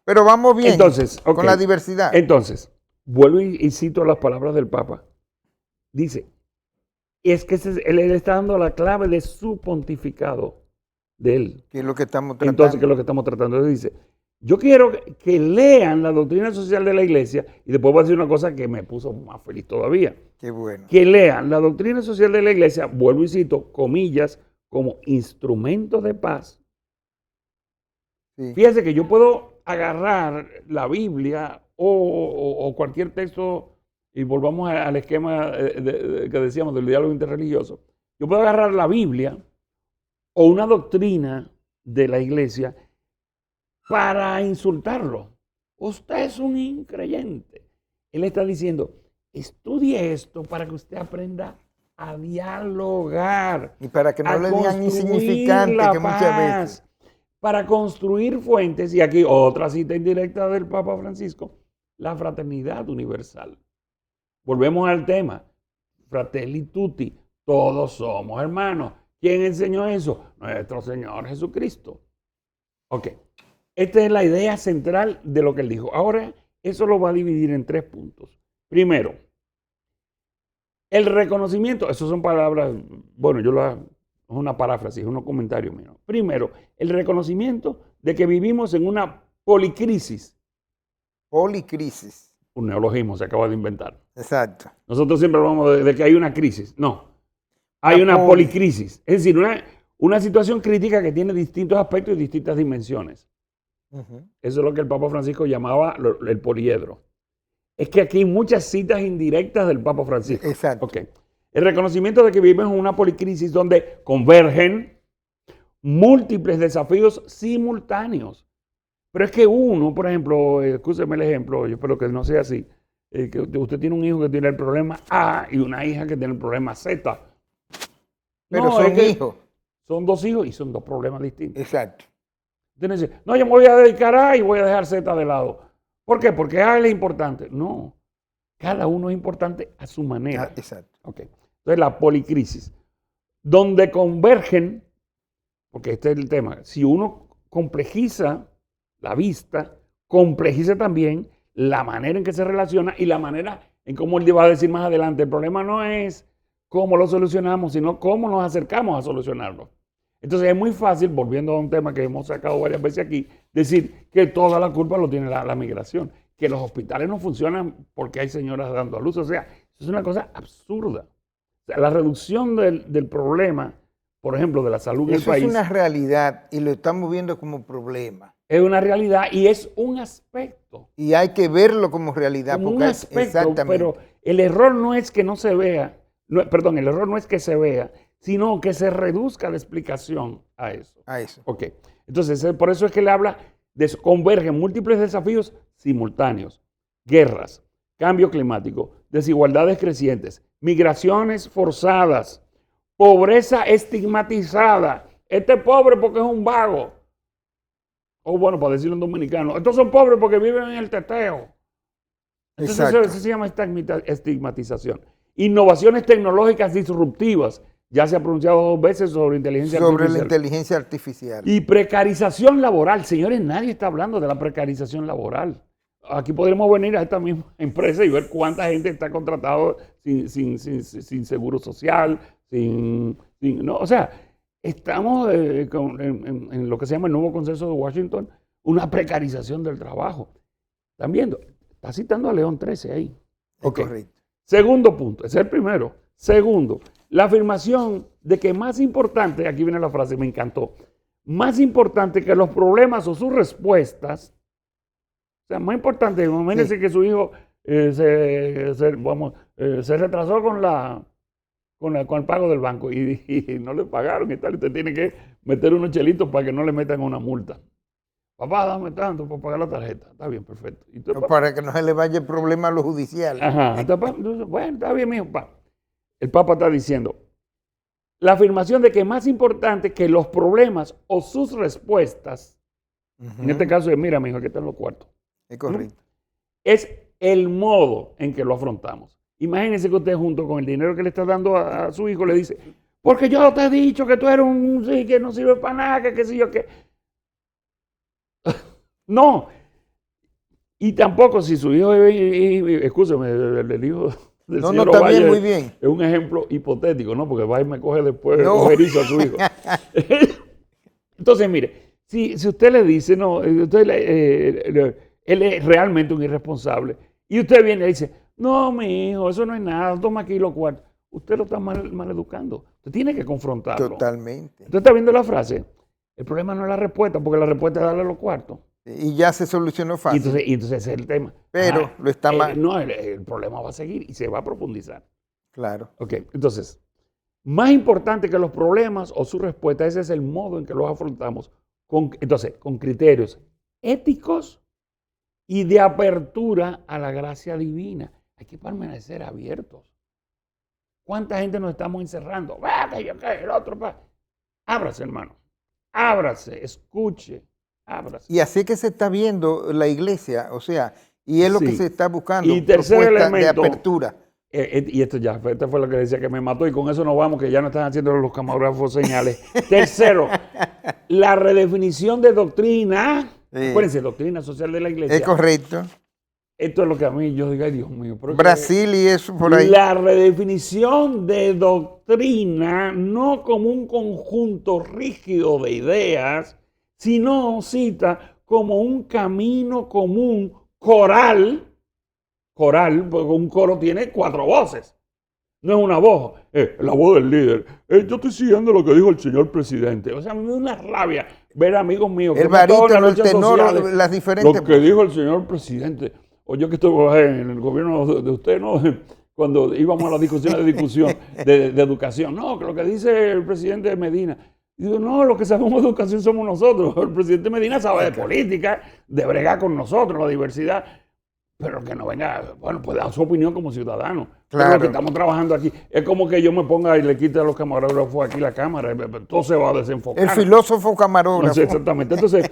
Pero vamos bien entonces, con la diversidad. Entonces, vuelvo y cito las palabras del Papa. Dice, es que él está dando la clave de su pontificado, de él. Que es lo que estamos tratando. Entonces, ¿qué es lo que estamos tratando? Entonces dice, yo quiero que lean la doctrina social de la Iglesia, y después voy a decir una cosa que me puso más feliz todavía. Qué bueno. Que lean la doctrina social de la Iglesia, vuelvo y cito, comillas, como instrumento de paz. Sí. Fíjense que yo puedo agarrar la Biblia o cualquier texto, y volvamos al esquema que decíamos del diálogo interreligioso. Yo puedo agarrar la Biblia o una doctrina de la Iglesia para insultarlo. Usted es un increyente. Él está diciendo, estudie esto para que usted aprenda a dialogar. Y para que no le digan insignificante que muchas veces. Para construir fuentes, y aquí otra cita indirecta del Papa Francisco, la fraternidad universal. Volvemos al tema, Fratelli Tutti, todos somos hermanos. ¿Quién enseñó eso? Nuestro Señor Jesucristo. Ok, esta es la idea central de lo que él dijo. Ahora, eso lo va a dividir en 3 puntos. Primero, el reconocimiento, esas son palabras, bueno, es una paráfrasis, es un comentario mío. Primero, el reconocimiento de que vivimos en una policrisis. Policrisis. Un neologismo se acaba de inventar. Exacto. Nosotros siempre hablamos de que hay una crisis. No, hay una policrisis. Es decir, una situación crítica que tiene distintos aspectos y distintas dimensiones. Eso es lo que el Papa Francisco llamaba el poliedro. Es que aquí hay muchas citas indirectas del Papa Francisco. Exacto. Okay. El reconocimiento de que vivimos en una policrisis donde convergen múltiples desafíos simultáneos. Pero es que uno, por ejemplo, escúcheme el ejemplo, yo espero que no sea así, que usted tiene un hijo que tiene el problema A y una hija que tiene el problema Z. Pero no, son hijos. Son 2 hijos y son 2 problemas distintos. Exacto. Usted dice, no, yo me voy a dedicar a A y voy a dejar Z de lado. ¿Por qué? Porque A es importante. No, cada uno es importante a su manera. Exacto. Okay. Entonces la policrisis, donde convergen, porque este es el tema, si uno complejiza la vista, complejiza también la manera en que se relaciona y la manera en cómo él va a decir más adelante. El problema no es cómo lo solucionamos, sino cómo nos acercamos a solucionarlo. Entonces es muy fácil, volviendo a un tema que hemos sacado varias veces aquí, decir que toda la culpa lo tiene la migración, que los hospitales no funcionan porque hay señoras dando a luz. O sea, eso es una cosa absurda. O sea, la reducción del problema, por ejemplo, de la salud en el país. Eso es una realidad y lo estamos viendo como problema. Es una realidad y es un aspecto. Y hay que verlo como realidad. Como un aspecto, pero el error no es que no se vea Perdón, el error no es que se vea, sino que se reduzca la explicación a eso. A eso. Ok. Entonces, por eso es que le habla de convergen múltiples desafíos simultáneos. Guerras, cambio climático, desigualdades crecientes, migraciones forzadas, pobreza estigmatizada. Este es pobre porque es un vago. O bueno, para decirlo en dominicano, estos son pobres porque viven en el teteo. Entonces eso se llama estigmatización. Innovaciones tecnológicas disruptivas. Ya se ha pronunciado 2 veces sobre inteligencia artificial. Sobre la inteligencia artificial. Y precarización laboral. Señores, nadie está hablando de la precarización laboral. Aquí podremos venir a esta misma empresa y ver cuánta gente está contratada sin seguro social, no, o sea, estamos en lo que se llama el nuevo consenso de Washington, una precarización del trabajo. ¿Están viendo? Está citando a León 13 ahí. Okay. Correcto. Segundo punto, ese es el primero. Segundo, la afirmación de que más importante, aquí viene la frase, me encantó, más importante que los problemas o sus respuestas, o sea, más importante, imagínense que su hijo se retrasó con el pago del banco y no le pagaron y tal, y usted tiene que meter unos chelitos para que no le metan una multa. Papá, dame tanto para pagar la tarjeta. Está bien, perfecto. ¿Y tú, para que no se le vaya el problema a los judiciales. Ajá. Entonces, bueno, está bien, mijo, papá. El Papa está diciendo, la afirmación de que es más importante que los problemas o sus respuestas, en este caso es, mira, mijo, aquí están los cuartos. Es correcto. Es el modo en que lo afrontamos. Imagínense que usted junto con el dinero que le está dando a su hijo le dice, porque yo te he dicho que tú eres un sí, que no sirve para nada, que qué sé yo qué. No. Y tampoco si su hijo, escúcheme, el hijo del señor está Ovalle bien, muy bien. Es un ejemplo hipotético, ¿no? Porque va y me coge después ojerizo a su hijo. Entonces, mire, si usted le dice, no, él es realmente un irresponsable, y usted viene y dice, no, mi hijo, eso no es nada, toma aquí los cuartos. Usted lo está mal educando. Usted tiene que confrontarlo. Totalmente. Usted está viendo la frase. El problema no es la respuesta, porque la respuesta es darle los cuartos. Y ya se solucionó fácil. Y entonces ese es el tema. Pero lo está mal. No, el problema va a seguir y se va a profundizar. Claro. Ok, entonces, más importante que los problemas o su respuesta, ese es el modo en que los afrontamos. Entonces, con criterios éticos y de apertura a la gracia divina. Hay que permanecer abiertos. ¿Cuánta gente nos estamos encerrando? El otro. Ábrase, hermano. Ábrase, escuche, ábrase. Y así que se está viendo la iglesia, o sea, y es lo que se está buscando. Y tercer elemento, de apertura. Y esta fue lo que decía que me mató, y con eso nos vamos, que ya no están haciendo los camarógrafos señales. Tercero, la redefinición de doctrina. Acuérdense, doctrina social de la iglesia. Es correcto. Esto es lo que a mí, yo digo, ay Dios mío. Brasil y eso por ahí. La redefinición de doctrina, no como un conjunto rígido de ideas, sino, cita, como un camino común, coral, porque un coro tiene 4 voces. No es una voz, la voz del líder. Yo estoy siguiendo lo que dijo el señor presidente. O sea, me da una rabia ver amigos míos. El barítono, el tenor, las diferentes. Lo que dijo el señor presidente. O yo que estuve en el gobierno de usted, ¿no? Cuando íbamos a las discusiones de educación. No, que lo que dice el presidente Medina. Digo, no, los que sabemos de educación somos nosotros. El presidente Medina sabe de política, de bregar con nosotros, la diversidad. Pero que no venga, bueno, pues dar su opinión como ciudadano. Claro. Pero lo que estamos trabajando aquí es como que yo me ponga y le quite a los camarógrafos aquí la cámara, todo se va a desenfocar. El filósofo camarógrafo. Sí, exactamente. Entonces,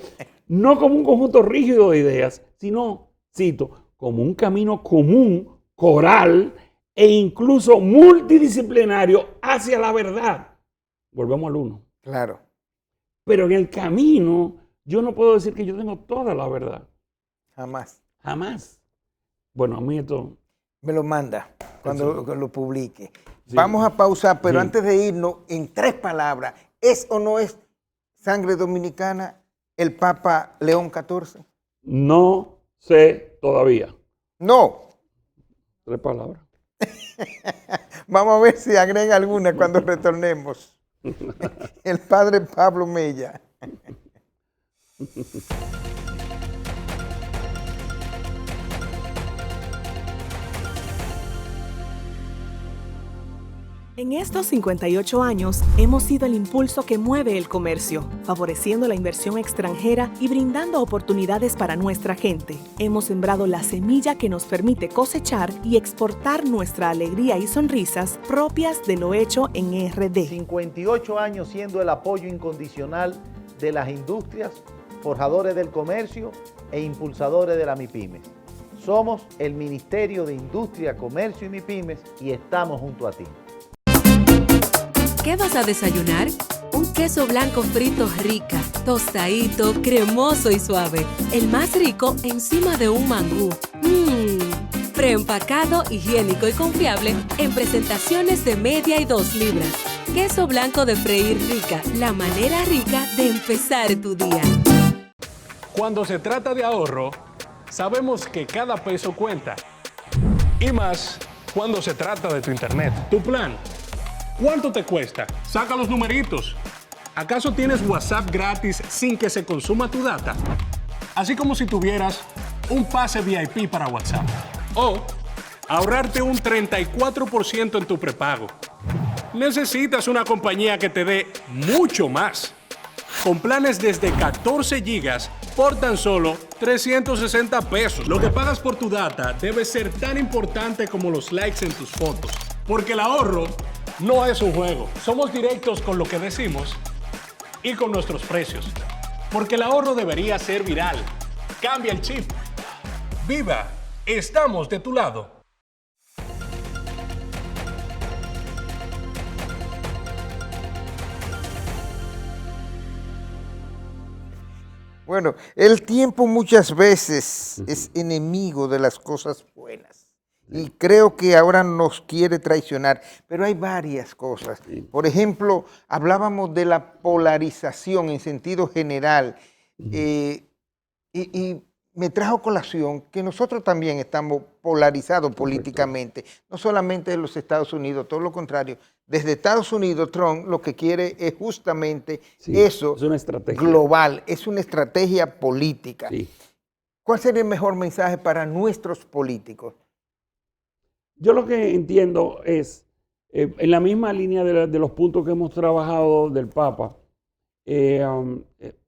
no como un conjunto rígido de ideas, sino, cito, como un camino común, coral e incluso multidisciplinario hacia la verdad. Volvemos al 1. Claro. Pero en el camino, yo no puedo decir que yo tengo toda la verdad. Jamás. Jamás. Bueno, a mí esto... Me lo manda cuando lo publique. Sí. Vamos a pausar, pero antes de irnos, en 3 palabras, ¿es o no es sangre dominicana el Papa León XIV? No sé todavía. No. 3 palabras. Vamos a ver si agrega alguna cuando retornemos. El padre Pablo Mella. En estos 58 años, hemos sido el impulso que mueve el comercio, favoreciendo la inversión extranjera y brindando oportunidades para nuestra gente. Hemos sembrado la semilla que nos permite cosechar y exportar nuestra alegría y sonrisas propias de lo hecho en RD. 58 años siendo el apoyo incondicional de las industrias, forjadores del comercio e impulsadores de la MIPYMES. Somos el Ministerio de Industria, Comercio y MIPYMES y estamos junto a ti. ¿Qué vas a desayunar? Un queso blanco frito rica, tostadito, cremoso y suave. El más rico encima de un mangú. Preempacado, higiénico y confiable en presentaciones de media y 2 libras. Queso blanco de freír rica, la manera rica de empezar tu día. Cuando se trata de ahorro, sabemos que cada peso cuenta. Y más cuando se trata de tu internet. Tu plan. ¿Cuánto te cuesta? Saca los numeritos. ¿Acaso tienes WhatsApp gratis sin que se consuma tu data? Así como si tuvieras un pase VIP para WhatsApp. O ahorrarte un 34% en tu prepago. Necesitas una compañía que te dé mucho más. Con planes desde 14 gigas por tan solo 360 pesos. Lo que pagas por tu data debe ser tan importante como los likes en tus fotos. Porque el ahorro no es un juego. Somos directos con lo que decimos y con nuestros precios. Porque el ahorro debería ser viral. Cambia el chip. ¡Viva! Estamos de tu lado. Bueno, el tiempo muchas veces es enemigo de las cosas buenas. Y creo que ahora nos quiere traicionar, pero hay varias cosas. Por ejemplo, hablábamos de la polarización en sentido general y me trajo colación que nosotros también estamos polarizados políticamente, no solamente en los Estados Unidos, todo lo contrario. Desde Estados Unidos, Trump lo que quiere es justamente eso, es una estrategia global, es una estrategia política. Sí. ¿Cuál sería el mejor mensaje para nuestros políticos? Yo lo que entiendo es, en la misma línea de los puntos que hemos trabajado del Papa,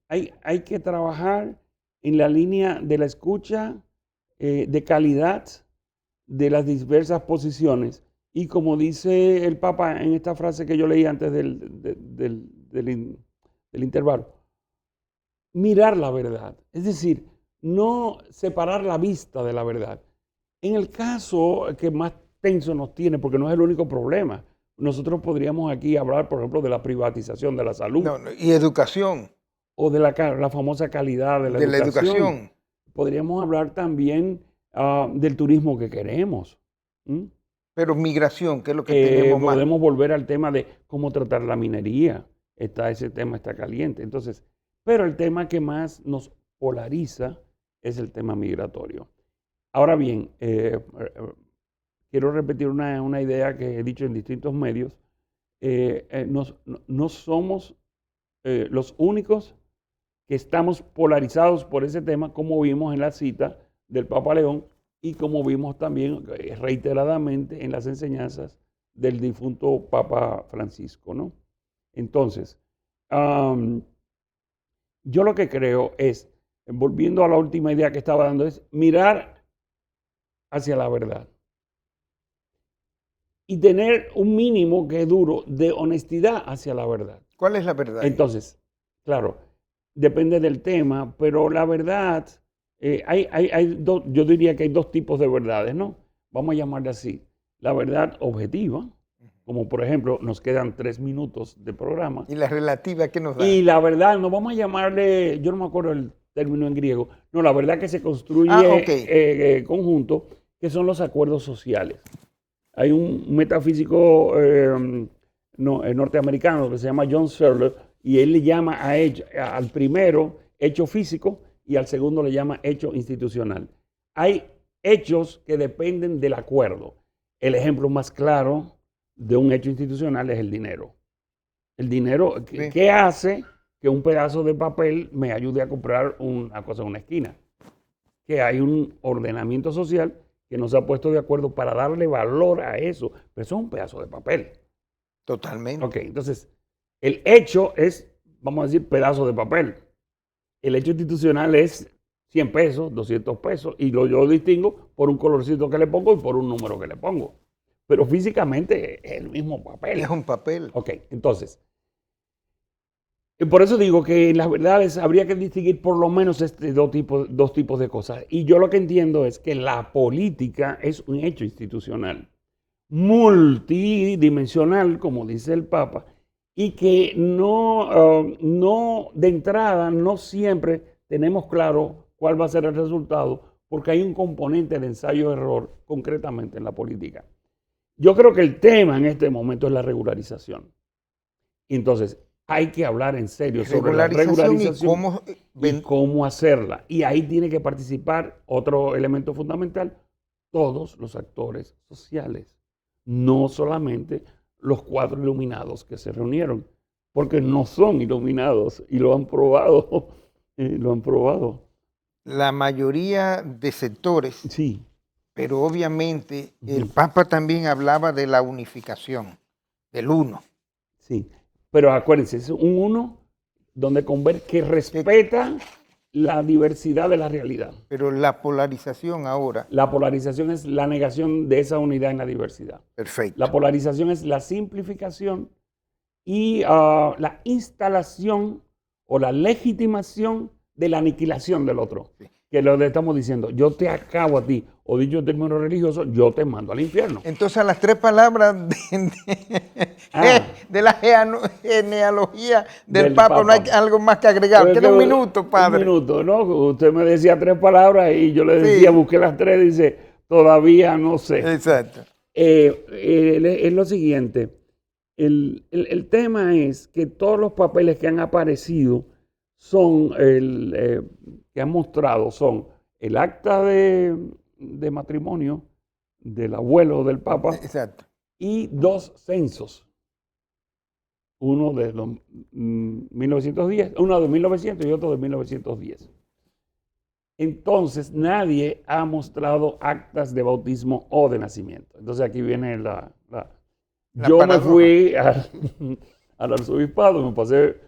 hay que trabajar en la línea de la escucha de calidad de las diversas posiciones. Y como dice el Papa en esta frase que yo leí antes del intervalo, mirar la verdad. Es decir, no separar la vista de la verdad. En el caso que más tenso nos tiene, porque no es el único problema, nosotros podríamos aquí hablar, por ejemplo, de la privatización de la salud. Y educación. O de la famosa calidad de la educación. Podríamos hablar también del turismo que queremos. Pero migración, que es lo que tenemos más. Podemos volver al tema de cómo tratar la minería. Ese tema está caliente. Entonces, pero el tema que más nos polariza es el tema migratorio. Ahora bien, quiero repetir una idea que he dicho en distintos medios. No somos los únicos que estamos polarizados por ese tema, como vimos en la cita del Papa León y como vimos también reiteradamente en las enseñanzas del difunto Papa Francisco, ¿no? Entonces, yo lo que creo es, volviendo a la última idea que estaba dando, es mirar hacia la verdad y tener un mínimo que es duro de honestidad hacia la verdad. ¿Cuál es la verdad? Entonces, claro, depende del tema, pero la verdad, yo diría que hay 2 tipos de verdades, ¿no? Vamos a llamarle así. La verdad objetiva, como por ejemplo, nos quedan 3 minutos de programa. ¿Y la relativa qué nos da? Y la verdad, no vamos a llamarle, yo no me acuerdo el término en griego, no, la verdad que se construye conjunto, que son los acuerdos sociales. Hay un metafísico norteamericano que se llama John Searle, y él le llama al primero hecho físico y al segundo le llama hecho institucional. Hay hechos que dependen del acuerdo. El ejemplo más claro de un hecho institucional es el dinero. El dinero, ¿qué hace que un pedazo de papel me ayude a comprar una cosa en una esquina? Que hay un ordenamiento social que nos ha puesto de acuerdo para darle valor a eso. Pero eso es un pedazo de papel. Totalmente. Ok, entonces, el hecho es, vamos a decir, pedazo de papel. El hecho institucional es 100 pesos, 200 pesos, y yo distingo por un colorcito que le pongo y por un número que le pongo. Pero físicamente es el mismo papel. Es un papel. Ok, entonces, por eso digo que en las verdades habría que distinguir por lo menos dos tipos de cosas. Y yo lo que entiendo es que la política es un hecho institucional, multidimensional, como dice el Papa, y que no de entrada, no siempre tenemos claro cuál va a ser el resultado, porque hay un componente de ensayo-error concretamente en la política. Yo creo que el tema en este momento es la regularización. Entonces, hay que hablar en serio sobre la regularización y cómo hacerla. Y ahí tiene que participar otro elemento fundamental, todos los actores sociales, no solamente los 4 iluminados que se reunieron, porque no son iluminados y lo han probado. La mayoría de sectores, sí, pero obviamente el Papa también hablaba de la unificación, del uno. Sí, pero acuérdense, es un uno donde que respeta la diversidad de la realidad. Pero la polarización ahora. La polarización es la negación de esa unidad en la diversidad. Perfecto. La polarización es la simplificación y la instalación o la legitimación de la aniquilación del otro. Sí. Que lo estamos diciendo, yo te acabo a ti, o dicho en términos religiosos, yo te mando al infierno. Entonces, a las 3 palabras de la genealogía del Papa, no hay algo más que agregar. Queda un minuto, padre. Un minuto, ¿no? Usted me decía 3 palabras y yo le decía, busqué las 3, dice, todavía no sé. Exacto. Es lo siguiente, el tema es que todos los papeles que han aparecido son que han mostrado son el acta de matrimonio del abuelo del Papa. Exacto. Y 2 censos. Uno de 1910, uno de 1900 y otro de 1910. Entonces, nadie ha mostrado actas de bautismo o de nacimiento. Entonces, aquí viene yo me fui al arzobispado, me pasé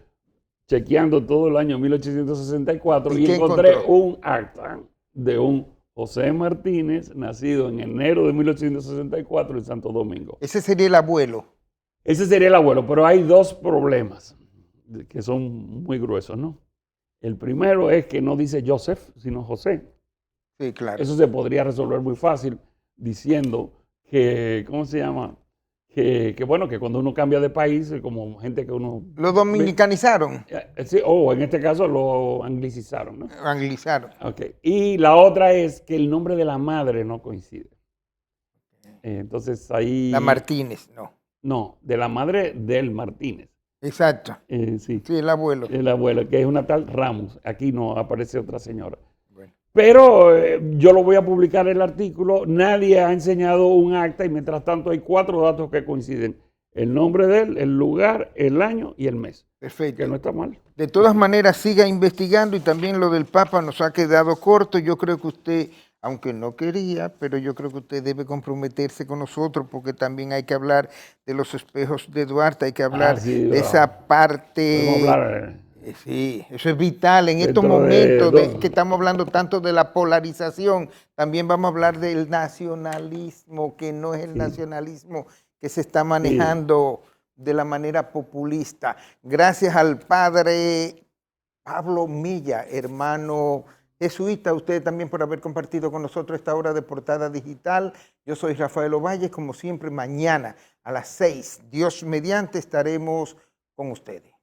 chequeando todo el año 1864 y encontré un acta de un José Martínez, nacido en enero de 1864 en Santo Domingo. Ese sería el abuelo. Ese sería el abuelo, pero hay 2 problemas que son muy gruesos, ¿no? El primero es que no dice Joseph, sino José. Sí, claro. Eso se podría resolver muy fácil diciendo que, ¿cómo se llama? Que bueno, que cuando uno cambia de país, como gente que uno... ¿Lo dominicanizaron? Sí, o en este caso lo anglicizaron, ¿no? Anglicizaron. Ok. Y la otra es que el nombre de la madre no coincide. Entonces ahí... La Martínez, no. No, de la madre del Martínez. Exacto. Sí, el abuelo. El abuelo, que es una tal Ramos. Aquí no aparece otra señora. Pero yo lo voy a publicar el artículo, nadie ha enseñado un acta y mientras tanto hay 4 datos que coinciden. El nombre de él, el lugar, el año y el mes. Perfecto. Que no está mal. De todas maneras, siga investigando y también lo del Papa nos ha quedado corto. Yo creo que usted, aunque no quería, pero yo creo que usted debe comprometerse con nosotros porque también hay que hablar de los espejos de Duarte, hay que hablar de esa parte... Sí, eso es vital en estos momentos que estamos hablando tanto de la polarización. También vamos a hablar del nacionalismo, que no es el nacionalismo que se está manejando de la manera populista. Gracias al padre Pablo Milla, hermano jesuita, usted también por haber compartido con nosotros esta hora de Portada Digital. Yo soy Rafael Ovalle, como siempre mañana a las 6, Dios mediante, estaremos con ustedes.